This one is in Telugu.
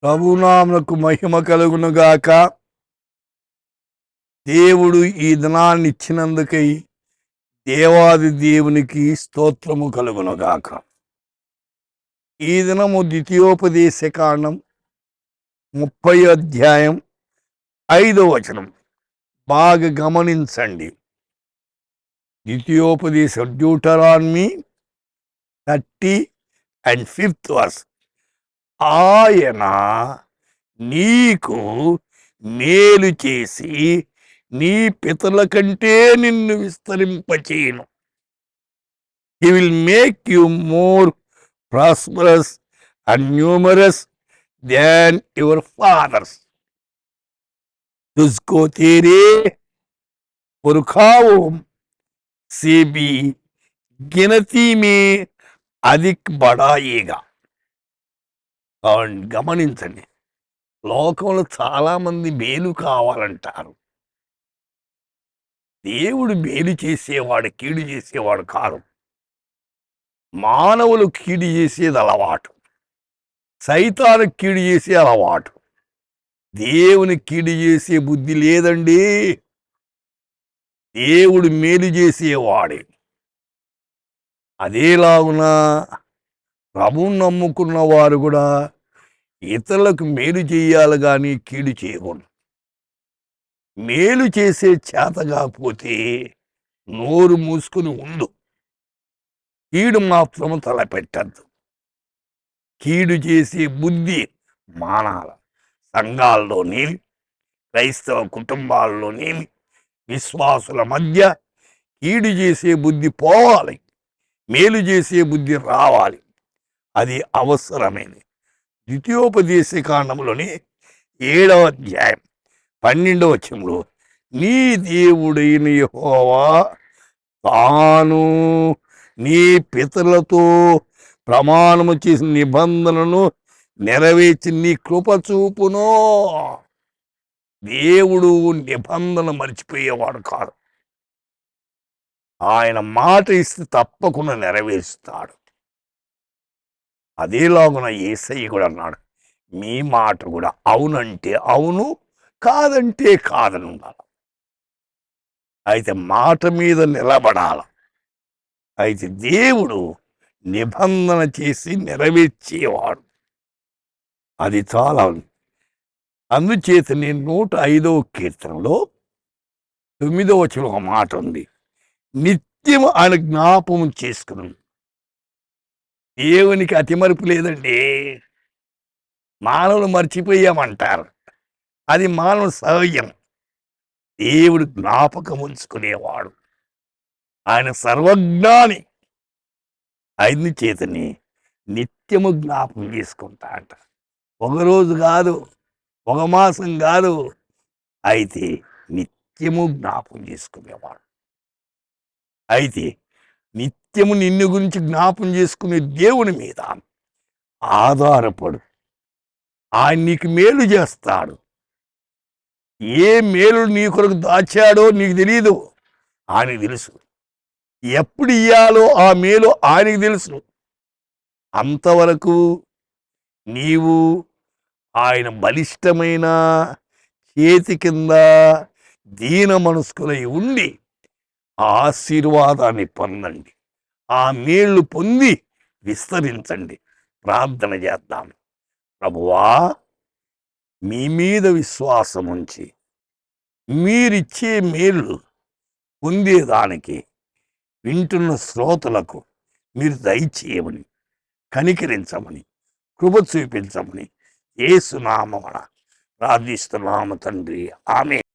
ప్రభునామకు మహిమ కలుగునుగాక. దేవుడు ఈ దినాన్ని ఇచ్చినందుకై దేవాది దేవునికి స్తోత్రము కలుగునుగాక. ఈ దినము ద్వితీయోపదేశ కాండం 30 అధ్యాయం 5వ వచనం బాగా గమనించండి. ద్వితీయోపదేశ డ్యూటరానమీ 30 and 5th verse. ఆయన నీకు మేలు చేసి నీ పితరుల కంటే నిన్ను విస్తరింపచేయును. He will make you more prosperous and numerous than your fathers. तुझको तेरे पुरखाओं से भी गिनती में अधिक बढ़ाएगा. గమనించండి, లోకంలో చాలా మంది మేలు కావాలంటారు. దేవుడు మేలు చేసేవాడు, కీడు చేసేవాడు కాదు. మానవులు కీడు చేసేది అలవాటు, సైతాను కీడు చేసే అలవాటు. దేవుని కీడు చేసే బుద్ధి లేదండి. దేవుడు మేలు చేసేవాడే. అదేలాగున ప్రభువును నమ్ముకున్న వారు కూడా ఇతరులకు మేలు చేయాలి కానీ కీడు చేయకూడదు. మేలు చేసే చేత కాకపోతే నోరు మూసుకుని ఉండు, కీడు మాత్రం తలపెట్టద్దు. కీడు చేసే బుద్ధి మానాల. సంఘాల్లోనేమి, క్రైస్తవ కుటుంబాల్లోనేమి, విశ్వాసుల మధ్య కీడు చేసే బుద్ధి పోవాలి, మేలు చేసే బుద్ధి రావాలి. అది అవసరమైనది. ద్వితీయోపదేశ కాండంలోని 7వ అధ్యాయం 12వ వచనంలో నీ దేవుడైన యెహోవా తాను నీ పితరులతో ప్రమాణము చేసిన నిబంధనను నెరవేర్చి నీ కృప చూపును. దేవుడు నిబంధన మర్చిపోయేవాడు కాదు. ఆయన మాట ఇస్తే తప్పకుండా నెరవేరుస్తాడు. అదేలాగున యేసయ్య కూడా అన్నాడు, మీ మాట కూడా అవునంటే అవును, కాదంటే కాదని ఉండాలి. అయితే మాట మీద నిలబడాల. అయితే దేవుడు నిబంధన చేసి నెరవేర్చేవాడు. అది చాలా ఉంది. అందుచేత నేను 105వ కీర్తనలో 9వ వచనంలో ఒక మాట ఉంది, నిత్యం ఆయన జ్ఞాపకం చేసుకుని. దేవునికి అతిమరుపు లేదండి. మానవులు మర్చిపోయామంటారు, అది మానవ సహజం. దేవుడు జ్ఞాపకం ఉంచుకునేవాడు. ఆయన సర్వజ్ఞాని. ఆయన చేతని నిత్యము జ్ఞాపకం చేసుకుంటా అంట. ఒకరోజు కాదు, ఒక మాసం కాదు, అయితే నిత్యము జ్ఞాపకం చేసుకునేవాడు. అయితే నిత్యము నిన్ను గురించి జ్ఞాపం చేసుకునే దేవుని మీద ఆధారపడు. ఆయన నీకు మేలు చేస్తాడు. ఏ మేలు నీ కొరకు దాచాడో నీకు తెలియదు, ఆయనకు తెలుసు. ఎప్పుడు ఇయ్యాలో ఆ మేలు ఆయనకు తెలుసు. అంతవరకు నీవు ఆయన బలిష్టమైన చేతి కింద దీన మనస్కులై ఉండి ఆశీర్వాదాన్ని పొందండి. ఆ మేళ్ళు పొంది విస్తరించండి. ప్రార్థన చేద్దాం. ప్రభువా, మీ మీద విశ్వాసం ఉంచి మీరిచ్చే మేళ్ళు పొందేదానికి వింటున్న శ్రోతలకు మీరు దయచేయమని, కనికరించమని, కృప చూపించమని యేసు నామమున ప్రార్థిస్తున్నాము తండ్రి. ఆమేన్.